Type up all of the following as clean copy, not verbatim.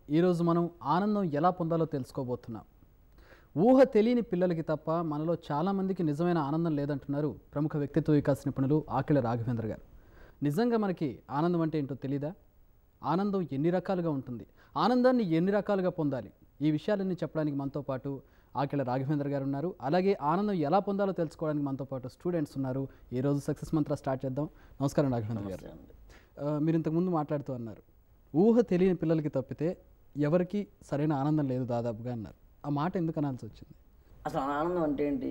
ఈరోజు మనం ఆనందం ఎలా పొందాలో తెలుసుకోబోతున్నాం. ఊహ తెలియని పిల్లలకి తప్ప మనలో చాలామందికి నిజమైన ఆనందం లేదంటున్నారు ప్రముఖ వ్యక్తిత్వ వికాస నిపుణులు ఆకిళ్ళ రాఘవేంద్ర గారు. నిజంగా మనకి ఆనందం అంటే ఏంటో తెలీదా? ఆనందం ఎన్ని రకాలుగా ఉంటుంది? ఆనందాన్ని ఎన్ని రకాలుగా పొందాలి? ఈ విషయాలన్నీ చెప్పడానికి మనతో పాటు ఆకిళ్ళ రాఘవేంద్ర గారు ఉన్నారు. అలాగే ఆనందం ఎలా పొందాలో తెలుసుకోవడానికి మనతో పాటు స్టూడెంట్స్ ఉన్నారు. ఈరోజు సక్సెస్ మంత్ర స్టార్ట్ చేద్దాం. నమస్కారం రాఘవేంద్ర గారు. మీరు ఇంతకుముందు మాట్లాడుతూ అన్నారు, ఊహ తెలియని పిల్లలకి తప్పితే ఎవరికి సరైన ఆనందం లేదు దాదాపుగా అన్నారు. ఆ మాట ఎందుకు అనాల్సి వచ్చింది? అసలు ఆనందం అంటే ఏంటి?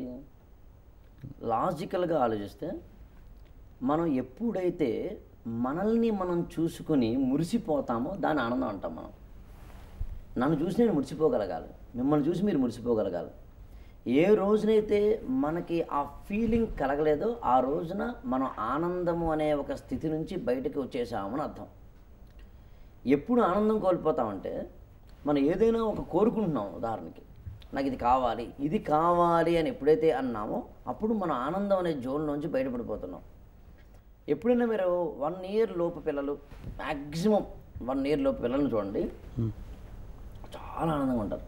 లాజికల్గా ఆలోచిస్తే మనం ఎప్పుడైతే మనల్ని మనం చూసుకొని మురిసిపోతామో దాని ఆనందం అంటాం. మనం నన్ను చూసి నేను మురిసిపోగలగాలి, మిమ్మల్ని చూసి మీరు మురిసిపోగలగాలి. ఏ రోజునైతే మనకి ఆ ఫీలింగ్ కలగలేదో ఆ రోజున మనం ఆనందము అనే ఒక స్థితి నుంచి బయటకు వచ్చేసామని అర్థం. ఎప్పుడు ఆనందం కోల్పోతామంటే మనం ఏదైనా ఒక కోరుకుంటున్నాం, ఉదాహరణకి నాకు ఇది కావాలి అని ఎప్పుడైతే అన్నామో అప్పుడు మన ఆనందం అనే జోన్లోంచి బయటపడిపోతున్నాం. ఎప్పుడైనా మీరు 1 year లోపు పిల్లలు, మ్యాక్సిమం 1 year లోపు పిల్లల్ని చూడండి, చాలా ఆనందంగా ఉంటారు.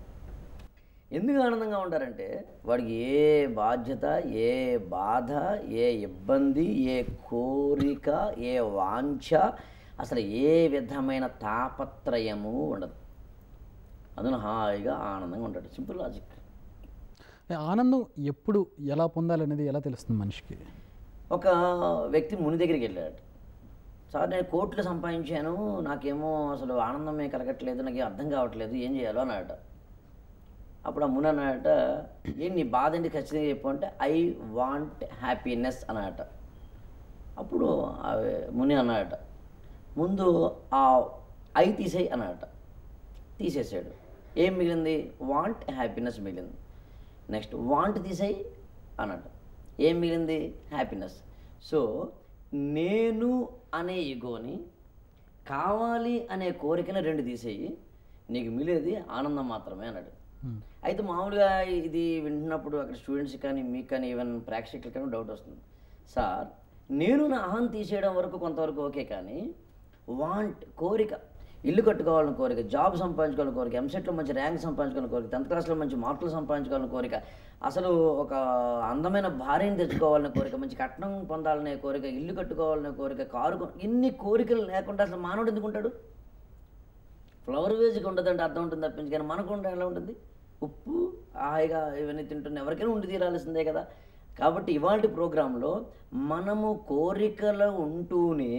ఎందుకు ఆనందంగా ఉంటారంటే వాడికి ఏ బాధ్యత, ఏ బాధ, ఏ ఇబ్బంది, ఏ కోరిక, ఏ వాంఛ, అసలు ఏ విధమైన తాపత్రయము ఉండదు. అందులో హాయిగా ఆనందంగా ఉంటాడు. Simple logic. ఆనందం ఎప్పుడు ఎలా పొందాలనేది ఎలా తెలుస్తుంది మనిషికి? ఒక వ్యక్తి ముని దగ్గరికి వెళ్ళాడు. సార్, నేను కోట్లు సంపాదించాను, నాకేమో అసలు ఆనందమే కలగట్లేదు, నాకు అర్థం కావట్లేదు, ఏం చేయాలో అన్నాడట. అప్పుడు ఆ ముని అన్నాడట, ఏం నీ బాధ ఏంటి ఖచ్చితంగా చెప్పు అంటే, ఐ వాంట్ హ్యాపీనెస్ అన్నాడట. అప్పుడు ముని అన్నాడట, ముందు ఆ ఐ తీసేయి అన్నాడట. తీసేసాడు. ఏం మిగిలింది? వాంట్ హ్యాపీనెస్ మిగిలింది. నెక్స్ట్ వాంట్ తీసేయి అన్నాడు. ఏం మిగిలింది? హ్యాపీనెస్. సో నేను అనే ఈగోని, కావాలి అనే కోరికని 2 తీసేయి, నీకు మిగిలేది ఆనందం మాత్రమే అన్నాడు. అయితే మామూలుగా ఇది వింటున్నప్పుడు అక్కడ స్టూడెంట్స్ కానీ, మీకు కానీ, ఈవెన్ ప్రేక్షకులు కానీ డౌట్ వస్తుంది. సార్, నేను నా అహం తీసేయడం వరకు కొంతవరకు ఓకే, కానీ వాంట్ కోరిక, ఇల్లు కట్టుకోవాలని కోరిక, జాబ్ సంపాదించుకోవాలని కోరిక, ఎంసెట్లో మంచి ర్యాంక్ సంపాదించుకోవాలని కోరిక, 10th క్లాస్లో మంచి మార్కులు సంపాదించుకోవాలని కోరిక, అసలు ఒక అందమైన భార్యను తెచ్చుకోవాలనే కోరిక, మంచి కట్నం పొందాలనే కోరిక, ఇల్లు కట్టుకోవాలనే కోరిక, కారు, ఇన్ని కోరికలు లేకుండా అసలు మానవుడు ఎందుకు ఉంటాడు? ఫ్లవర్ వేజ్కి ఉండదంటే అర్థం ఉంటుంది తప్పించి, కానీ మనకు ఉంటే ఎలా ఉంటుంది? ఉప్పు హాయిగా ఇవన్నీ తింటున్న ఎవరికైనా ఉండి తీరాల్సిందే కదా. కాబట్టి ఇవాళ ప్రోగ్రాంలో మనము కోరికలు ఉంటూనే,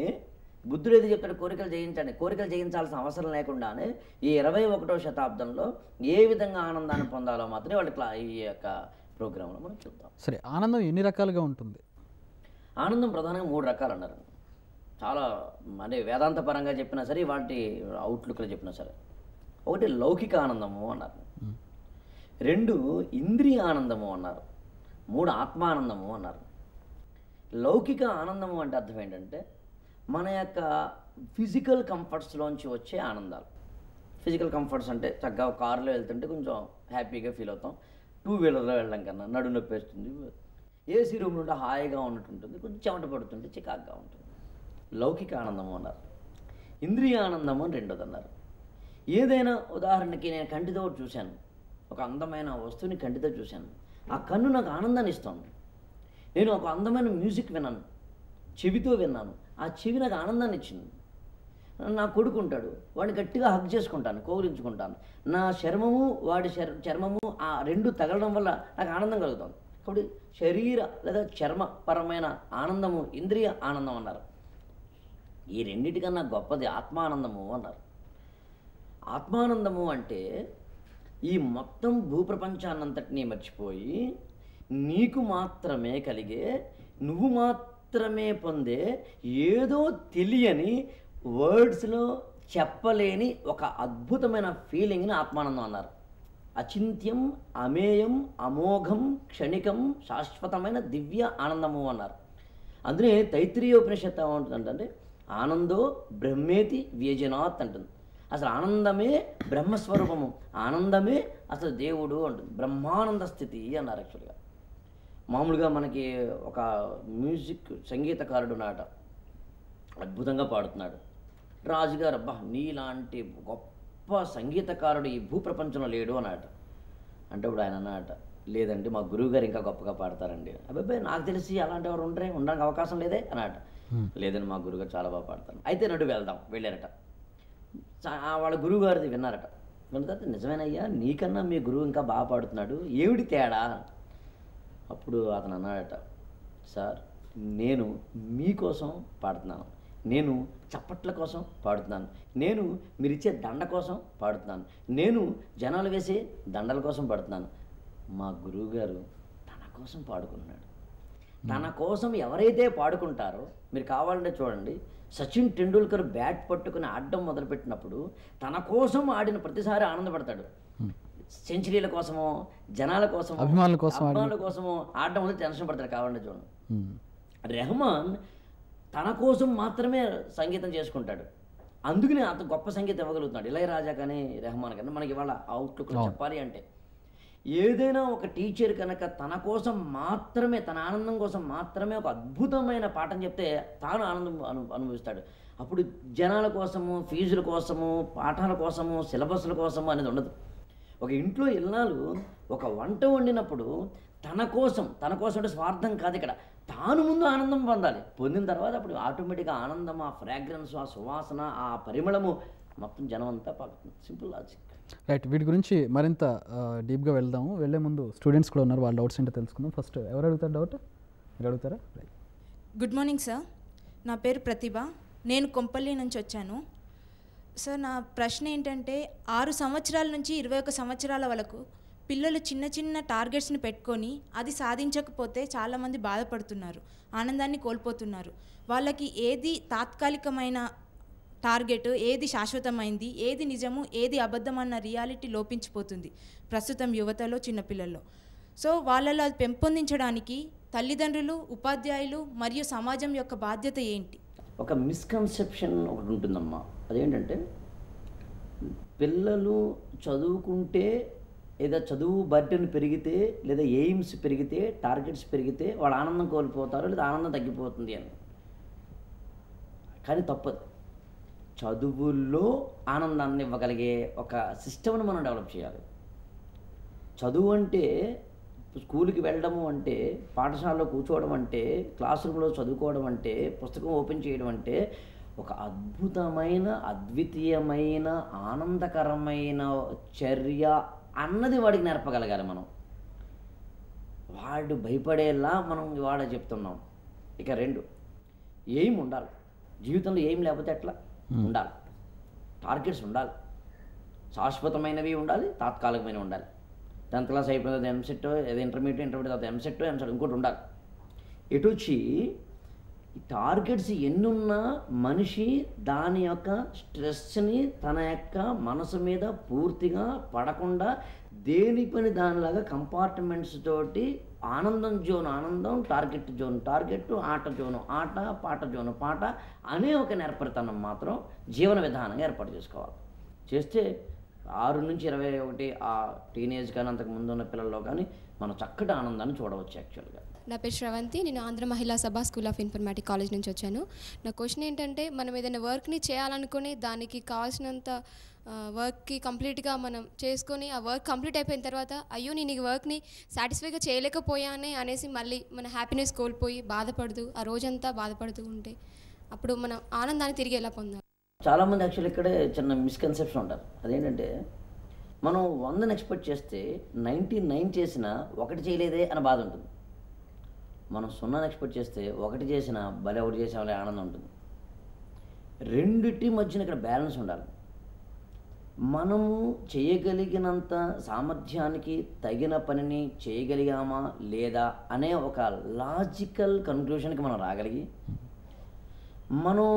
బుద్ధుడు ఏది చెప్తాడు? కోరికలు జయించండి. కోరికలు జయించాల్సిన అవసరం లేకుండానే ఈ 21వ శతాబ్దంలో ఏ విధంగా ఆనందాన్ని పొందాలో మాత్రమే వాళ్ళ ఈ యొక్క ప్రోగ్రాంలో మనం చూద్దాం. సరే, ఆనందం ఎన్ని రకాలుగా ఉంటుంది? ఆనందం ప్రధానంగా 3 రకాలు అన్నారు. చాలా అంటే వేదాంత పరంగా చెప్పినా సరే, వాటి అవుట్లుక్లో చెప్పినా సరే. ఒకటి లౌకిక ఆనందము అన్నారు, 2 ఇంద్రియ ఆనందము అన్నారు, 3 ఆత్మానందము అన్నారు. లౌకిక ఆనందము అంటే అర్థం ఏంటంటే మన యొక్క ఫిజికల్ కంఫర్ట్స్లోంచి వచ్చే ఆనందాలు. ఫిజికల్ కంఫర్ట్స్ అంటే చక్కగా కారులో వెళ్తుంటే కొంచెం హ్యాపీగా ఫీల్ అవుతాం, 2 వీలర్లో వెళ్ళడం కన్నా నడు నొప్పి వేస్తుంది, ఏసీ రూమ్ నుండి హాయిగా ఉన్నట్టుంటుంది, కొంచెం చెమట పడుతుంటే చికాగ్గా ఉంటుంది. లౌకిక ఆనందము అన్నారు. ఇంద్రియ ఆనందము అని 2వది అన్నారు. ఏదైనా ఉదాహరణకి నేను కంటితో చూశాను, ఒక అందమైన వస్తువుని కంటితో చూశాను, ఆ కన్ను నాకు ఆనందాన్ని ఇస్తుంది. నేను ఒక అందమైన మ్యూజిక్ విన్నాను, చెవితో విన్నాను, ఆ చెవి నాకు ఆనందాన్ని ఇచ్చింది. నా కొడుకు ఉంటాడు, వాడిని గట్టిగా హగ్ చేసుకుంటాను, కౌగిలించుకుంటాను, నా చర్మము వాడి చర్మము ఆ 2 తగలడం వల్ల నాకు ఆనందం కలుగుతుంది. కాబట్టి శరీర లేదా చర్మపరమైన ఆనందము ఇంద్రియ ఆనందం అన్నారు. ఈ రెండిటికన్నా గొప్పది ఆత్మానందము అన్నారు. ఆత్మానందము అంటే ఈ మొత్తం భూప్రపంచాన్నంతటినీ మర్చిపోయి నీకు మాత్రమే కలిగే, నువ్వు మాత్రమే పొందే, ఏదో తెలియని, వర్డ్స్లో చెప్పలేని ఒక అద్భుతమైన ఫీలింగ్ని ఆత్మానందం అన్నారు. అచింత్యం, అమేయం, అమోఘం, క్షణికం, శాశ్వతమైన దివ్య ఆనందము అన్నారు. అందుకే తైత్రీయోపనిషత్తు ఏమంటుందంటే ఆనందో బ్రహ్మేతి వ్యజనాత్ అంటుంది. అసలు ఆనందమే బ్రహ్మస్వరూపము, ఆనందమే అసలు దేవుడు అంటుంది. బ్రహ్మానంద స్థితి అన్నారు. యాక్చువల్గా మామూలుగా మనకి ఒక మ్యూజిక్ సంగీతకారుడు నాట అద్భుతంగా పాడుతున్నాడు. రాజుగారు అబ్బా నీలాంటి గొప్ప గొప్ప సంగీతకారుడు ఈ భూప్రపంచంలో లేడు అన్నట. అంటే ఇప్పుడు ఆయన అన్నట, లేదండి మా గురువు గారు ఇంకా గొప్పగా పాడతారండి. అబ్బాయి నాకు తెలిసి అలాంటి ఎవరు ఉండడానికి అవకాశం లేదే అన్నట. లేదండి మా గురువుగారు చాలా బాగా పాడతారు. అయితే నడు వెళ్దాం. వెళ్ళారట. వాళ్ళ గురువు గారిది విన్నారట. విన్న తర్వాత నిజమేనయ్యా, నీకన్నా మీ గురువు ఇంకా బాగా పాడుతున్నాడు, ఏమిటి తేడా? అప్పుడు అతను అన్నాడట, సార్ నేను మీకోసం పాడుతున్నాను, నేను చప్పట్ల కోసం పాడుతున్నాను, నేను మీరిచ్చే దండ కోసం పాడుతున్నాను, నేను జనాలు వేసే దండల కోసం పాడుతున్నాను. మా గురువుగారు తన కోసం పాడుకున్నాడు. తన కోసం ఎవరైతే పాడుకుంటారో, మీరు కావాలంటే చూడండి, సచిన్ టెండూల్కర్ బ్యాట్ పట్టుకుని ఆడడం మొదలుపెట్టినప్పుడు తన కోసం ఆడిన ప్రతిసారి ఆనందపడతాడు. సెంచరీల కోసమో జనాల కోసమో అభిమానుల కోసమో ఆడడం మొదలు టెన్షన్ పడతాడు. కావాలంటే చూడండి, రెహమాన్ తన కోసం మాత్రమే సంగీతం చేసుకుంటాడు. అందుకనే అంత గొప్ప సంగీతం ఇవ్వగలుగుతున్నాడు. ఇళయరాజా కానీ రెహమాన్ కానీ. మనకి ఇవాళ అవుట్లుక్లో చెప్పాలి అంటే, ఏదైనా ఒక టీచర్ కనుక తన కోసం మాత్రమే, తన ఆనందం కోసం మాత్రమే ఒక అద్భుతమైన పాఠం చెప్తే తాను ఆనందం అనుభవిస్తాడు. అప్పుడు జనాల కోసము, ఫీజుల కోసము, పాఠాల కోసము, సిలబస్ల కోసము అనేది ఉండదు. ఒక ఇంట్లో ఇల్లాలు ఒక వంట వండినప్పుడు తన కోసం అంటే స్వార్థం కాదు, ఇక్కడ తాను ముందు ఆనందం పొందాలి. పొందిన తర్వాత అప్పుడు ఆటోమేటిక్గా ఆనందం, ఆ ఫ్రాగ్రెన్స్, ఆ సువాసన, ఆ పరిమళము మొత్తం జనం అంతా పాకుతుంది. Simple logic. రైట్. వీటి గురించి మరింత డీప్గా వెళ్దాము. వెళ్ళే ముందు స్టూడెంట్స్ కూడా ఉన్నారు, వాళ్ళ డౌట్స్ ఏంటో తెలుసుకుందాం. ఫస్ట్ ఎవరు అడుగుతారు డౌట్? మీరు అడుగుతారా? రైట్. గుడ్ మార్నింగ్ సార్, నా పేరు ప్రతిభ, నేను కొంపల్లి నుంచి వచ్చాను. సార్ నా ప్రశ్న ఏంటంటే, 6 సంవత్సరాల నుంచి 21 సంవత్సరాల వరకు పిల్లలు చిన్న చిన్న టార్గెట్స్ని పెట్టుకొని అది సాధించకపోతే చాలామంది బాధపడుతున్నారు, ఆనందాన్ని కోల్పోతున్నారు. వాళ్ళకి ఏది తాత్కాలికమైన టార్గెట్, ఏది శాశ్వతమైంది, ఏది నిజము, ఏది అబద్ధం అన్న రియాలిటీ లోపించిపోతుంది ప్రస్తుతం యువతలో, చిన్నపిల్లల్లో. సో వాళ్ళలో అది పెంపొందించడానికి తల్లిదండ్రులు, ఉపాధ్యాయులు మరియు సమాజం యొక్క బాధ్యత ఏంటి? ఒక మిస్కన్సెప్షన్ ఒకటి ఉంటుందమ్మా. అదేంటంటే, పిల్లలు చదువుకుంటే లేదా చదువు బర్డెన్ పెరిగితే లేదా ఎయిమ్స్ పెరిగితే, టార్గెట్స్ పెరిగితే వాళ్ళు ఆనందం కోల్పోతారు లేదా ఆనందం తగ్గిపోతుంది అని. కానీ తప్పదు. చదువుల్లో ఆనందాన్ని ఇవ్వగలిగే ఒక సిస్టమ్ని మనం డెవలప్ చేయాలి. చదువు అంటే స్కూల్కి వెళ్ళడము అంటే, పాఠశాలలో కూర్చోవడం అంటే, క్లాస్ రూమ్లో చదువుకోవడం అంటే, పుస్తకం ఓపెన్ చేయడం అంటే ఒక అద్భుతమైన, అద్వితీయమైన, ఆనందకరమైన చర్య అన్నది వాడికి నేర్పగలగాలి మనం. వాడు భయపడేలా మనం వాడ చెప్తున్నాం. ఇక 2, ఎయిమ్ ఉండాలి. జీవితంలో ఎయిమ్ లేకపోతే ఎట్లా? ఉండాలి. టార్గెట్స్ ఉండాలి. శాశ్వతమైనవి ఉండాలి, తాత్కాలికమైనవి ఉండాలి. 10th క్లాస్ అయిపోయిన తర్వాత ఎంసెట్, ఇంటర్మీడియట్ తర్వాత ఎంసెట్ ఇంకోటి ఉండాలి. ఎటు వచ్చి టార్గెట్స్ ఎన్నున్నా మనిషి దాని యొక్క స్ట్రెస్ని తన యొక్క మనసు మీద పూర్తిగా పడకుండా దేని పని దానిలాగా కంపార్ట్మెంట్స్ తోటి ఆనందం జోన్ ఆనందం, టార్గెట్ జోన్ టార్గెట్, ఆట జోను ఆట, పాట జోను పాట అనే ఒక నేర్పరితనం మాత్రం జీవన విధానంగా ఏర్పాటు చేసుకోవాలి. చేస్తే 6 నుంచి 21 ఆ టీనేజ్ కానీ అంతకు ముందు ఉన్న పిల్లల్లో కానీ మనం చక్కటి ఆనందాన్ని చూడవచ్చు. యాక్చువల్గా నా పేరు శ్రవంతి, నేను ఆంధ్ర మహిళా సభ స్కూల్ ఆఫ్ ఇన్ఫర్మేటిక్ కాలేజ్ నుంచి వచ్చాను. నా క్వశ్చన్ ఏంటంటే, మనం ఏదైనా వర్క్ని చేయాలనుకుని దానికి కావాల్సినంత వర్క్కి కంప్లీట్గా మనం చేసుకొని ఆ వర్క్ కంప్లీట్ అయిపోయిన తర్వాత అయ్యో నేను ఈ వర్క్ని సాటిస్ఫైగా చేయలేకపోయానే అనేసి మళ్ళీ మన హ్యాపీనెస్ కోల్పోయి బాధపడుతూ ఆ రోజంతా బాధపడుతూ ఉంటే అప్పుడు మనం ఆనందాన్ని తిరిగి ఎలా పొందాలి? చాలామంది యాక్చువల్లీ ఇక్కడే చిన్న మిస్కన్సెప్షన్ ఉంటారు. అదేంటంటే, మనం 100ని ఎక్స్పెక్ట్ చేస్తే 99 చేసినా 1 చేయలేదే అని బాధ ఉంటుంది. మనం 0ని ఎక్స్పెక్ట్ చేస్తే 1 చేసినా భలే 1 చేసామలే ఆనందం ఉంటుంది. రెండిటి మధ్యన ఇక్కడ బ్యాలెన్స్ ఉండాలి. మనము చేయగలిగినంత సామర్థ్యానికి తగిన పనిని చేయగలిగామా లేదా అనే ఒక లాజికల్ కన్క్లూషన్కి మనం రాగలిగి, మనం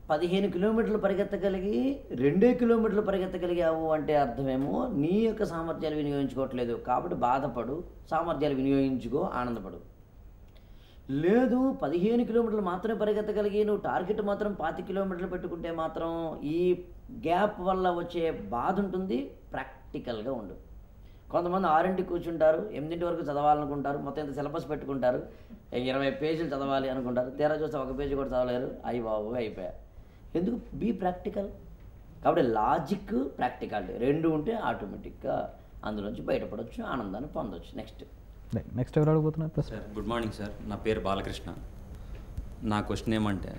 15 కిలోమీటర్లు పరిగెత్తగలిగి 2 కిలోమీటర్లు పరిగెత్తగలిగావు అంటే అర్థమేమో నీ యొక్క సామర్థ్యాలు వినియోగించుకోవట్లేదు కాబట్టి బాధపడు, సామర్థ్యాలు వినియోగించుకో, ఆనందపడు. లేదు 15 కిలోమీటర్లు మాత్రమే పరిగెత్తగలిగి నువ్వు టార్గెట్ మాత్రం 25 కిలోమీటర్లు పెట్టుకుంటే మాత్రం ఈ గ్యాప్ వల్ల వచ్చే బాధ ఉంటుంది. ప్రాక్టికల్గా ఉండు. కొంతమంది 6ంటికి కూర్చుంటారు, 8 వరకు చదవాలనుకుంటారు, మొత్తం ఇంత సిలబస్ పెట్టుకుంటారు, 20 పేజీలు చదవాలి అనుకుంటారు, తీరా చూస్తే 1 పేజీ కూడా చదవలేరు, అయ్యి బాబు అయిపోయా. ఎందుకు? Be practical. కాబట్టి లాజిక్, ప్రాక్టికాలిటీ రెండు ఉంటే ఆటోమేటిక్గా అందులోంచి బయటపడవచ్చు, ఆనందాన్ని పొందవచ్చు. నెక్స్ట్ ఎవరు అడగబోతున్నారు ప్రశ్న? సార్ గుడ్ మార్నింగ్ సార్, నా పేరు బాలకృష్ణ. నా క్వశ్చన్ ఏమంటే,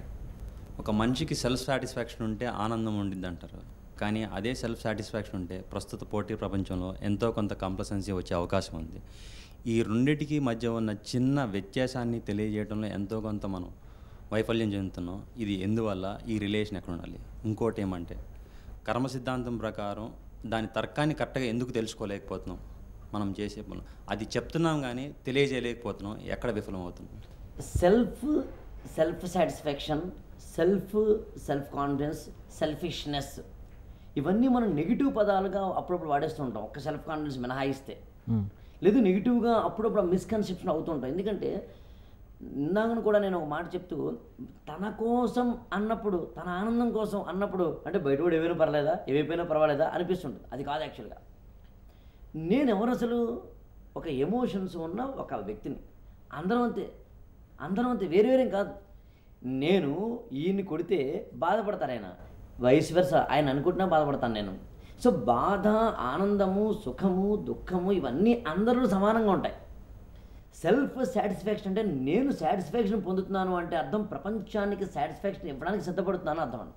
ఒక మనిషికి సెల్ఫ్ సాటిస్ఫాక్షన్ ఉంటే ఆనందం ఉండిద్ది అంటారు, కానీ అదే సెల్ఫ్ సాటిస్ఫాక్షన్ ఉంటే ప్రస్తుత పోటీ ప్రపంచంలో ఎంతో కొంత కంప్లసెన్సీ వచ్చే అవకాశం ఉంది. ఈ రెండింటికి మధ్య ఉన్న చిన్న వ్యత్యాసాన్ని తెలియజేయడంలో ఎంతో కొంత మనం వైఫల్యం చెందుతున్నాం. ఇది ఎందువల్ల, ఈ రిలేషన్ ఎక్కడ ఉండాలి? ఇంకోటి ఏమంటే, కర్మ సిద్ధాంతం ప్రకారం దాని తర్కాన్ని కరెక్ట్గా ఎందుకు తెలుసుకోలేకపోతున్నాం? మనం చేసే పనులు అది చెప్తున్నాం కానీ తెలియజేయలేకపోతున్నాం. ఎక్కడ విఫలం అవుతున్నాం? Self satisfaction, self confidence, selfishness, ఇవన్నీ మనం నెగిటివ్ పదాలుగా అప్పుడప్పుడు వాడేస్తూ ఉంటాం. ఒక్క సెల్ఫ్ కాన్ఫిడెన్స్ మినహాయిస్తే, లేదు నెగిటివ్గా అప్పుడప్పుడు మిస్కన్సెప్షన్ అవుతుంటాం. ఎందుకంటే ఇందాక కూడా నేను ఒక మాట చెప్తూ, తన కోసం అన్నప్పుడు, తన ఆనందం కోసం అన్నప్పుడు, అంటే బయట కూడా ఏమైనా పర్లేదా, ఏమైపోయినా పర్వాలేదా అనిపిస్తుంటుంది. అది కాదు యాక్చువల్గా. నేను ఎవరు అసలు? ఒక ఎమోషన్స్ ఉన్న ఒక వ్యక్తిని. అందరం అంతే, వేరేం కాదు. నేను ఈయన్ని కొడితే బాధపడతారు ఆయన, వైస్ వెర్సా ఆయన అనుకుంటున్నా బాధపడతాను నేను. సో బాధ, ఆనందము, సుఖము, దుఃఖము ఇవన్నీ అందరూ సమానంగా ఉంటాయి. సెల్ఫ్ సాటిస్ఫాక్షన్ అంటే నేను సాటిస్ఫాక్షన్ పొందుతున్నాను అంటే అర్థం ప్రపంచానికి సాటిస్ఫాక్షన్ ఇవ్వడానికి సిద్ధపడుతున్నాను అర్థం.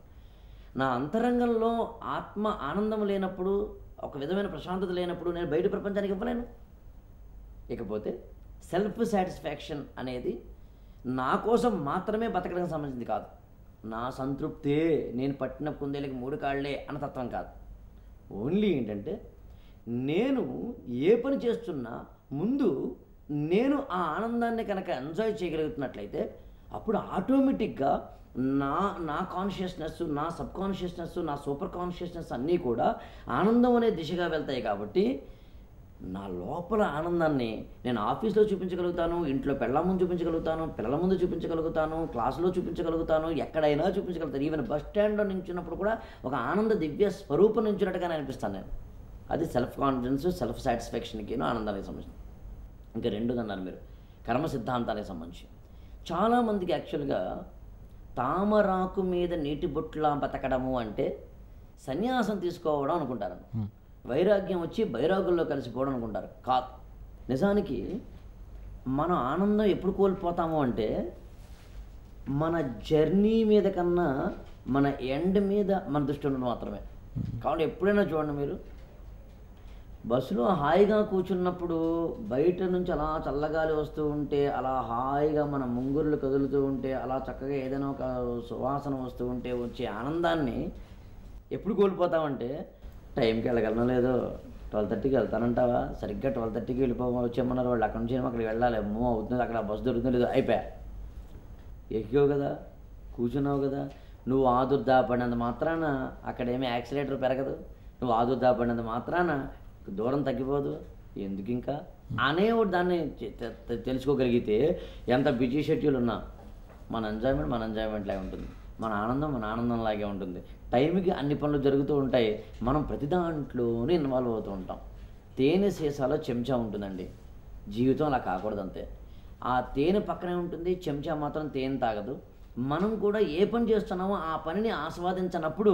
నా అంతరంగంలో ఆత్మ ఆనందం లేనప్పుడు, ఒక విధమైన ప్రశాంతత లేనప్పుడు నేను బయట ప్రపంచానికి ఇవ్వలేను. ఇకపోతే సెల్ఫ్ సాటిస్ఫాక్షన్ అనేది నా కోసం మాత్రమే బతకడానికి సంబంధించింది కాదు. నా సంతృప్తే, నేను పట్టిన కుందేలకి 3 కాళ్ళే అన్న తత్వం కాదు. ఓన్లీ ఏంటంటే నేను ఏ పని చేస్తున్నా ముందు నేను ఆ ఆనందాన్ని కనుక ఎంజాయ్ చేయగలుగుతున్నట్లయితే అప్పుడు ఆటోమేటిక్గా నా కాన్షియస్నెస్, నా సబ్ కాన్షియస్నెస్, నా సూపర్ కాన్షియస్నెస్ అన్నీ కూడా ఆనందం అనే దిశగా వెళ్తాయి. కాబట్టి నా లోపల ఆనందాన్ని నేను ఆఫీస్లో చూపించగలుగుతాను, ఇంట్లో పెళ్ళ ముందు చూపించగలుగుతాను, పిల్లల ముందు చూపించగలుగుతాను, క్లాసులో చూపించగలుగుతాను, ఎక్కడైనా చూపించగలుగుతాను. ఈవెన్ బస్ స్టాండ్లో నించున్నప్పుడు కూడా ఒక ఆనంద దివ్య స్వరూపం నించున్నట్టుగానే అనిపిస్తాను నేను. అది సెల్ఫ్ కాన్ఫిడెన్స్, సెల్ఫ్ సాటిస్ఫాక్షన్కి ఆనందానికి సంబంధించి. ఇంకా రెండుదన్నారు మీరు, కర్మ సిద్ధాంతానికి సంబంధించి. చాలామందికి యాక్చువల్గా తామరాకు మీద నీటి బొట్టులా బతకడము అంటే సన్యాసం తీసుకోవడం అనుకుంటారు. వైరాగ్యం వచ్చి బైరాగుల్లో కలిసిపోవడం అనుకుంటారు. కాదు. నిజానికి మన ఆనందం ఎప్పుడు కోల్పోతాము అంటే మన జర్నీ మీద కన్నా మన ఎండ్ మీద మన దృష్టి ఉండడం మాత్రమే. కాబట్టి ఎప్పుడైనా చూడండి మీరు, బస్సులో హాయిగా కూర్చున్నప్పుడు బయట నుంచి అలా చల్లగాలి వస్తూ ఉంటే, అలా హాయిగా మన ముంగురులు కదులుతూ ఉంటే, అలా చక్కగా ఏదైనా ఒక సువాసన వస్తూ ఉంటే వచ్చే ఆనందాన్ని ఎప్పుడు కోల్పోతామంటే టైంకి వెళ్ళగలనో లేదో, 12:30కి వెళ్తానంటావా, సరిగ్గా 12:30కి వచ్చేయమన్నారు వాళ్ళు, అక్కడ నుంచి అక్కడికి వెళ్ళాలి, అమ్మో అవుతుంది, అక్కడ బస్సు దొరుకుతుందో లేదో, అయిపోయా. ఎక్కావు కదా, కూర్చున్నావు కదా, నువ్వు ఆదుర్దాపడినంత మాత్రాన అక్కడేమీ యాక్సిలేటర్ పెరగదు, నువ్వు ఆదుర్దాపడినంత మాత్రాన దూరం తగ్గిపోదు, ఎందుకు ఇంకా అనేవాడు దాన్ని తెలుసుకోగలిగితే ఎంత బిజీ షెడ్యూల్ ఉన్నా మన ఎంజాయ్మెంట్ లాగే ఉంటుంది, మన ఆనందంలాగే ఉంటుంది. టైంకి అన్ని పనులు జరుగుతూ ఉంటాయి, మనం ప్రతి దాంట్లోనే ఇన్వాల్వ్ అవుతూ ఉంటాం. తేనె సీసాలో చెంచా ఉంటుందండి, జీవితం అలా కాకూడదు అంతే. ఆ తేనె పక్కనే ఉంటుంది, చెంచా మాత్రం తేనె తాగదు. మనం కూడా ఏ పని చేస్తున్నామో ఆ పనిని ఆస్వాదించినప్పుడు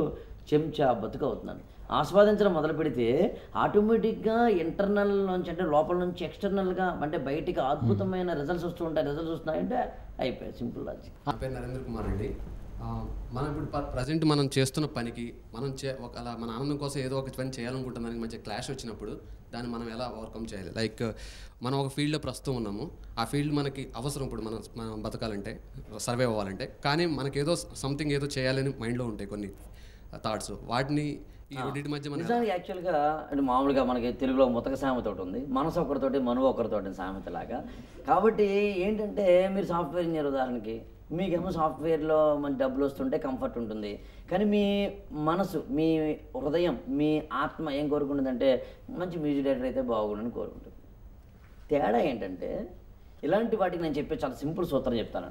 చెంచా బతుకు అవుతుందండి. ఆస్వాదించడం మొదలు పెడితే ఆటోమేటిక్గా ఇంటర్నల్ నుంచి, అంటే లోపల నుంచి ఎక్స్టర్నల్గా, అంటే బయటికి అద్భుతమైన రిజల్ట్స్ వస్తూ ఉంటాయి. రిజల్ట్స్ వస్తున్నాయంటే అయిపోయాయి, సింపుల్ లాజిక్. నా పేరు నరేంద్ర కుమార్ అండి. మనం ఇప్పుడు ప్రజెంట్ మనం చేస్తున్న పనికి అలా మన ఆనందం కోసం ఏదో ఒక పని చేయాలనుకుంటున్న దానికి మధ్య క్లాష్ వచ్చినప్పుడు దాన్ని మనం ఎలా ఓవర్కమ్ చేయాలి? లైక్ మనం ఒక ఫీల్డ్లో ప్రస్తుతం ఉన్నాము, ఆ ఫీల్డ్ మనకి అవసరం ఇప్పుడు మనం బతకాలంటే, సర్వైవ్ అవ్వాలంటే, కానీ మనకేదో సంథింగ్ ఏదో చేయాలని మైండ్లో ఉంటాయి కొన్ని థాట్స్, వాటిని ఈ రెండింటి మధ్య మనం నిజానికి యాక్చువల్గా అంటే మామూలుగా మనకి తెలుగులో ముతక సామెత ఒకటి ఉంది, మనసు ఒకరితోటి మనువు ఒకరితోటి సామెత లాగా. కాబట్టి ఏంటంటే మీరు సాఫ్ట్వేర్ ఇంజనీర్ ఉదాహరణకి, మీకేమో సాఫ్ట్వేర్లో మంచి డబ్బులు వస్తుంటే కంఫర్ట్ ఉంటుంది, కానీ మీ మనసు, మీ హృదయం, మీ ఆత్మ ఏం కోరుకుంటుందంటే మంచి మ్యూజిక్ డైరెక్టర్ అయితే బాగుండని కోరుకుంటుంది. తేడా ఏంటంటే ఇలాంటి వాటికి నేను చెప్పే చాలా సింపుల్ సూత్రం చెప్తాను.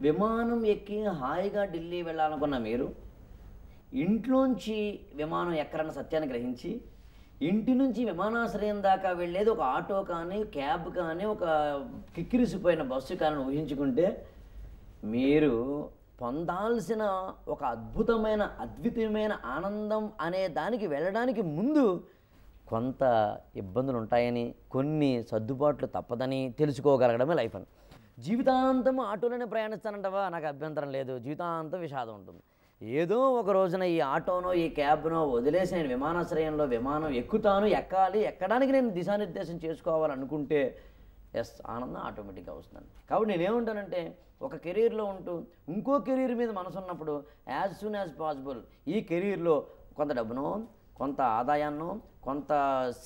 విమానం ఎక్కి హాయిగా ఢిల్లీ వెళ్ళాలనుకున్న మీరు ఇంట్లోంచి విమానం ఎక్కరన్న సత్యాన్ని గ్రహించి ఇంటి నుంచి విమానాశ్రయం దాకా వెళ్ళేది ఒక ఆటో కానీ, క్యాబ్ కానీ, ఒక కిక్కిరిసిపోయిన బస్సు కానీ ఊహించుకుంటే మీరు పొందాల్సిన ఒక అద్వితీయమైన ఆనందం అనే దానికి వెళ్ళడానికి ముందు కొంత ఇబ్బందులు ఉంటాయని, కొన్ని సర్దుబాట్లు తప్పదని తెలుసుకోగలగడమే లైఫ్ అని. జీవితాంతం ఆటోలోనే ప్రయాణిస్తానంటవా, నాకు అభ్యంతరం లేదు, జీవితాంతం విషాదం ఉంటుంది. ఏదో ఒక రోజున ఈ ఆటోనో ఈ క్యాబ్నో వదిలేసి నేను విమానాశ్రయంలో విమానం ఎక్కుతాను, ఎక్కడానికి నేను దిశానిర్దేశం చేసుకోవాలనుకుంటే ఆనందం ఆటోమేటిక్గా వస్తుంది. కాబట్టి నేనేమంటానంటే, ఒక కెరీర్లో ఉంటూ ఇంకో కెరీర్ మీద మనసు ఉన్నప్పుడు యాజ్ సూన్ యాజ్ పాసిబుల్ ఈ కెరీర్లో కొంత డబ్బునో, కొంత ఆదాయాన్నో, కొంత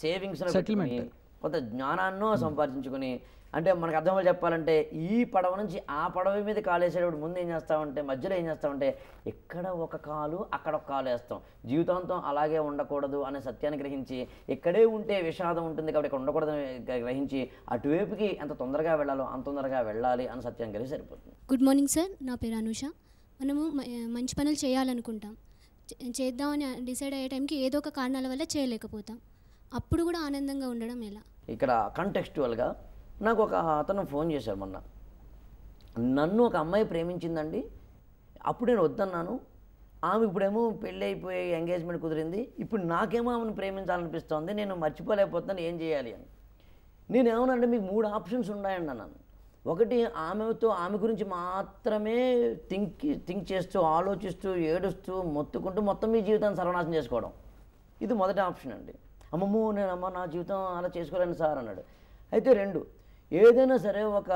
సేవింగ్స్లో పెట్టుకుని, కొంత జ్ఞానాన్నో సంపాదించుకుని, అంటే మనకు అర్థంగా చెప్పాలంటే ఈ పడవ నుంచి ఆ పడవ మీద కాలు వేసేటప్పుడు ముందు ఏం చేస్తామంటే, మధ్యలో ఏం చేస్తామంటే ఎక్కడ ఒక కాలు అక్కడ ఒక కాలు వేస్తాం. జీవితాంతం అలాగే ఉండకూడదు అనే సత్యాన్ని గ్రహించి, ఇక్కడే ఉంటే విషాదం ఉంటుంది కాబట్టి ఇక్కడ ఉండకూడదని గ్రహించి అటువైపుకి ఎంత తొందరగా వెళ్ళాలో అంత తొందరగా వెళ్ళాలి అనే సత్యాన్ని గ్రహించి సరిపోతుంది. గుడ్ మార్నింగ్ సార్, నా పేరు అనూష. మనము మంచి పనులు చేయాలనుకుంటాం, చేద్దామని డిసైడ్ అయ్యే టైంకి ఏదో ఒక కారణాల వల్ల చేయలేకపోతాం. అప్పుడు కూడా ఆనందంగా ఉండడం ఎలా? ఇక్కడ కంటెక్స్చువల్గా నాకు ఒక అతను ఫోన్ చేశారు మొన్న. నన్ను ఒక అమ్మాయి ప్రేమించిందండి, అప్పుడు నేను వద్దన్నాను, ఆమె ఇప్పుడేమో పెళ్ళి అయిపోయి ఎంగేజ్మెంట్ కుదిరింది, ఇప్పుడు నాకేమో ఆమెను ప్రేమించాలనిపిస్తోంది, నేను మర్చిపోలేకపోతున్నాను, ఏం చేయాలి అని. నేనేమనంటే మీకు 3 ఆప్షన్స్ ఉన్నాయండి అన్నాను. ఒకటి, ఆమె గురించి మాత్రమే థింక్ చేస్తూ, ఆలోచిస్తూ, ఏడుస్తూ, మొత్తుకుంటూ మొత్తం మీ జీవితాన్ని సర్వనాశనం చేసుకోవడం. ఇది మొదటి ఆప్షన్ అండి. అమ్మమ్మ నా జీవితం అలా చేసుకోలేను సార్ అన్నాడు. అయితే 2, ఏదైనా సరే ఒక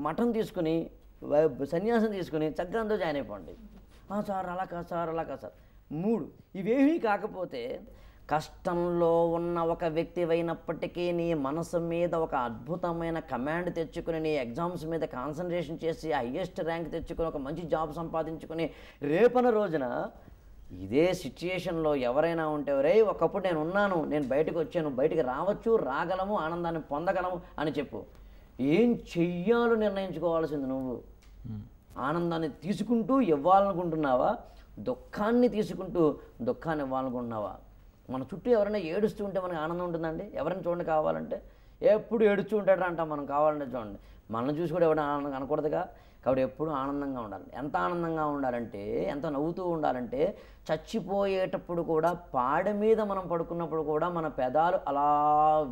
మఠం తీసుకుని, సన్యాసం తీసుకుని చక్కగా అంతా జాయిన్ అయిపోండి. సార్ అలా కాదు సార్, అలా కాదు సార్. 3, ఇవేమీ కాకపోతే కష్టంలో ఉన్న ఒక వ్యక్తి అయినప్పటికీ నీ మనసు మీద ఒక అద్భుతమైన కమాండ్ తెచ్చుకుని, నీ ఎగ్జామ్స్ మీద కాన్సన్ట్రేషన్ చేసి హయ్యెస్ట్ ర్యాంక్ తెచ్చుకొని ఒక మంచి జాబ్ సంపాదించుకొని రేపన రోజున ఇదే సిచ్యుయేషన్లో ఎవరైనా ఉంటే, రే ఒకప్పుడు నేను ఉన్నాను, నేను బయటకు వచ్చాను, బయటికి రావచ్చు, రాగలము, ఆనందాన్ని పొందగలము అని చెప్పు. ఏం చెయ్యాలో నిర్ణయించుకోవాల్సింది నువ్వు. ఆనందాన్ని తీసుకుంటూ ఇవ్వాలనుకుంటున్నావా, దుఃఖాన్ని తీసుకుంటూ దుఃఖాన్ని ఇవ్వాలనుకుంటున్నావా? మన చుట్టూ ఎవరైనా ఏడుస్తూ ఉంటే మనకు ఆనందం ఉంటుందండి? ఎవరైనా చూడండి, కావాలంటే ఎప్పుడు ఏడుస్తూ ఉంటాడు అంటాం మనం, కావాలంటే చూడండి. మనం చూసి కూడా ఎవరైనా ఆనందంగా అనకూడదుగా. కాబట్టి ఎప్పుడు ఆనందంగా ఉండాలి. ఎంత ఆనందంగా ఉండాలంటే, ఎంత నవ్వుతూ ఉండాలంటే, చచ్చిపోయేటప్పుడు కూడా పాడ మీద మనం పడుకున్నప్పుడు కూడా మన పెదాలు అలా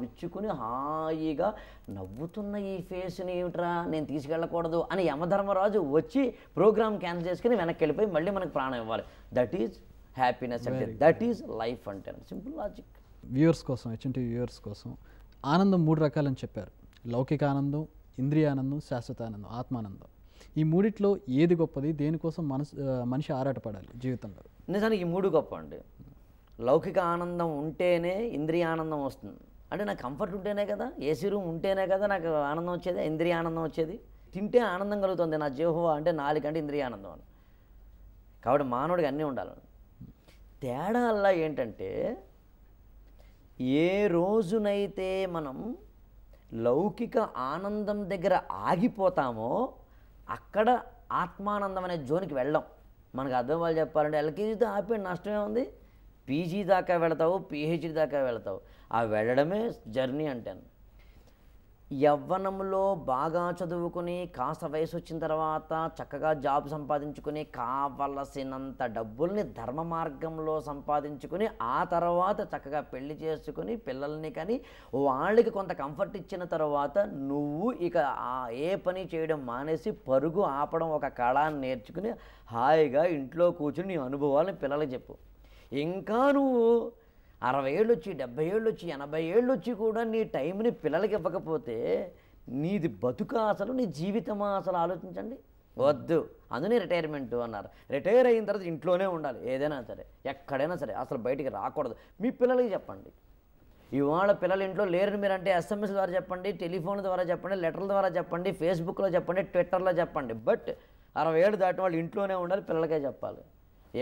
విచ్చుకుని హాయిగా నవ్వుతున్న ఈ ఫేస్ని ఏమిట్రా నేను తీసుకెళ్ళకూడదు అని యమధర్మరాజు వచ్చి ప్రోగ్రామ్ క్యాన్సిల్ చేసుకుని వెనక్కి వెళ్ళిపోయి మళ్ళీ మనకు ప్రాణం ఇవ్వాలి. దట్ ఈజ్ హ్యాపీనెస్ అంటే, దట్ ఈజ్ లైఫ్ అంటే. Simple logic. వ్యూవర్స్ కోసం, హెచ్ఎన్టీ వ్యూవర్స్ కోసం ఆనందం 3 రకాలని చెప్పారు. లౌకిక ఆనందం, ఇంద్రియ ఆనందం, శాశ్వత ఆనందం, ఆత్మానందం. ఈ మూడిట్లో ఏది గొప్పది? దేనికోసం మనిషి ఆరాటపడాలి జీవితంలో? నిజానికి ఈ 3 గొప్ప అండి. లౌకిక ఆనందం ఉంటేనే ఇంద్రియ ఆనందం వస్తుంది. అంటే నాకు కంఫర్ట్ ఉంటేనే కదా, ఏసీ రూమ్ ఉంటేనే కదా నాకు ఆనందం వచ్చేది, ఇంద్రియ ఆనందం వచ్చేది. తింటే ఆనందం కలుగుతుంది, నా జిహ్వ అంటే నాలుకంటే ఇంద్రియ ఆనందం అని. కాబట్టి మానవుడికి అన్నీ ఉండాలి. తేడా అలా ఏంటంటే, ఏ రోజునైతే మనం లౌకిక ఆనందం దగ్గర ఆగిపోతామో అక్కడ ఆత్మానందం అనే జోన్కి వెళ్ళాం. మనకు అర్థం వాళ్ళు చెప్పాలంటే, ఎల్కేజీతో ఆపే నష్టమే ఉంది, పీజీ దాకా వెళతావు, పిహెచ్డి దాకా వెళతావు. ఆ వెళ్ళడమే జర్నీ అంటాను. యవ్వనంలో బాగా చదువుకుని కాస్త వయసు వచ్చిన తర్వాత చక్కగా జాబ్ సంపాదించుకుని కావలసినంత డబ్బుల్ని ధర్మ మార్గంలో సంపాదించుకుని ఆ తర్వాత చక్కగా పెళ్లి చేసుకుని పిల్లల్ని కానీ వాళ్ళకి కొంత కంఫర్ట్ ఇచ్చిన తర్వాత నువ్వు ఇక ఏ పని చేయడం మానేసి పరుగు ఆపడం ఒక కళాన్ని నేర్చుకుని హాయిగా ఇంట్లో కూర్చుని నీ అనుభవాలను పిల్లలకి చెప్పు. ఇంకా నువ్వు 60 ఏళ్ళు వచ్చి 70 ఏళ్ళు వచ్చి 80 ఏళ్ళు వచ్చి కూడా నీ టైంని పిల్లలకి ఇవ్వకపోతే నీది బతుకా అసలు, నీ జీవితమా అసలు? ఆలోచించండి. వద్దు, అందునే రిటైర్మెంట్ అన్నారు. రిటైర్ అయిన తర్వాత ఇంట్లోనే ఉండాలి, ఏదైనా సరే ఎక్కడైనా సరే, అసలు బయటికి రాకూడదు. మీ పిల్లలకి చెప్పండి. ఇవాళ పిల్లలు ఇంట్లో లేరని మీరంటే ఎస్ఎంఎస్ ద్వారా చెప్పండి, టెలిఫోన్ ద్వారా చెప్పండి, లెటర్ల ద్వారా చెప్పండి, ఫేస్బుక్లో చెప్పండి, ట్విట్టర్లో చెప్పండి. బట్ 60 ఏళ్ళు దాటిన వాళ్ళు ఇంట్లోనే ఉండాలి, పిల్లలకే చెప్పాలి.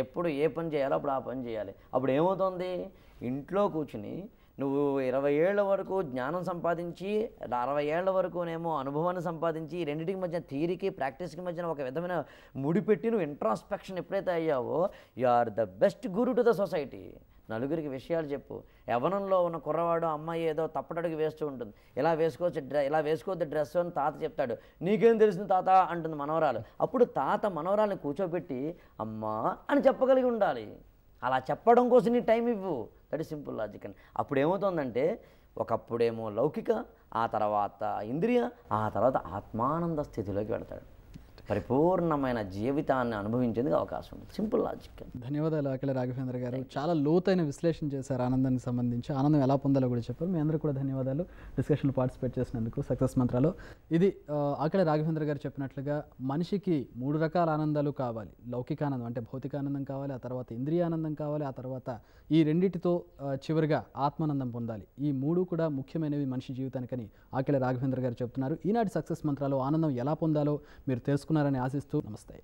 ఎప్పుడు ఏ పని చేయాలో అప్పుడు ఆ పని చేయాలి. అప్పుడు ఏమవుతుంది, ఇంట్లో కూర్చుని నువ్వు 20 ఏళ్ల వరకు జ్ఞానం సంపాదించి 60 ఏళ్ల వరకునేమో అనుభవాన్ని సంపాదించి రెండింటికి మధ్య థియరీకి ప్రాక్టీస్కి మధ్యన ఒక విధమైన ముడిపెట్టి నువ్వు ఇంట్రాస్పెక్షన్ ఎప్పుడైతే అయ్యావో you are the best guru to the society. నలుగురికి విషయాలు చెప్పు. యవ్వనంలో ఉన్న కుర్రవాడు అమ్మాయి ఏదో తప్పటడుగు వేస్తూ ఉంటుంది, ఇలా వేసుకోవద్దు డ్రెస్ అని తాత చెప్తాడు. నీకేం తెలిసింది తాత అంటుంది మనవరాలు. అప్పుడు తాత మనవరాల్ని కూర్చోబెట్టి అమ్మా అని చెప్పగలిగి ఉండాలి. అలా చెప్పడం కోసం నీ టైం ఇవ్వు. దట్ ఈస్ సింపుల్ లాజిక్ అని. అప్పుడు ఏమవుతుందంటే ఒకప్పుడేమో లౌకిక, ఆ తర్వాత ఇంద్రియ, ఆ తర్వాత ఆత్మానంద స్థితిలోకి వెళతాడు. పరిపూర్ణమైన జీవితాన్ని అనుభవించేందుకు అవకాశం ఉంది. Simple logic. ధన్యవాదాలు అఖిల రాఘవేంద్ర గారు. చాలా లోతైన విశ్లేషణ చేశారు ఆనందానికి సంబంధించి. ఆనందం ఎలా పొందాలో కూడా చెప్పారు. మీ అందరూ కూడా ధన్యవాదాలు డిస్కషన్లో పార్టిసిపేట్ చేసినందుకు. సక్సెస్ మంత్రాలు ఇది అఖిల రాఘవేంద్ర గారు చెప్పినట్లుగా మనిషికి 3 రకాల ఆనందాలు కావాలి. లౌకిక ఆనందం అంటే భౌతిక ఆనందం కావాలి, ఆ తర్వాత ఇంద్రియ ఆనందం కావాలి, ఆ తర్వాత ఈ రెండిటితో చివరిగా ఆత్మానందం పొందాలి. ఈ 3 కూడా ముఖ్యమైనవి మనిషి జీవితానికని అఖిల రాఘవేంద్ర గారు చెప్తున్నారు. ఈనాటి సక్సెస్ మంత్రాలు ఆనందం ఎలా పొందాలో మీరు తెలుసుకున్నారని ఆశిస్తూ నమస్తే.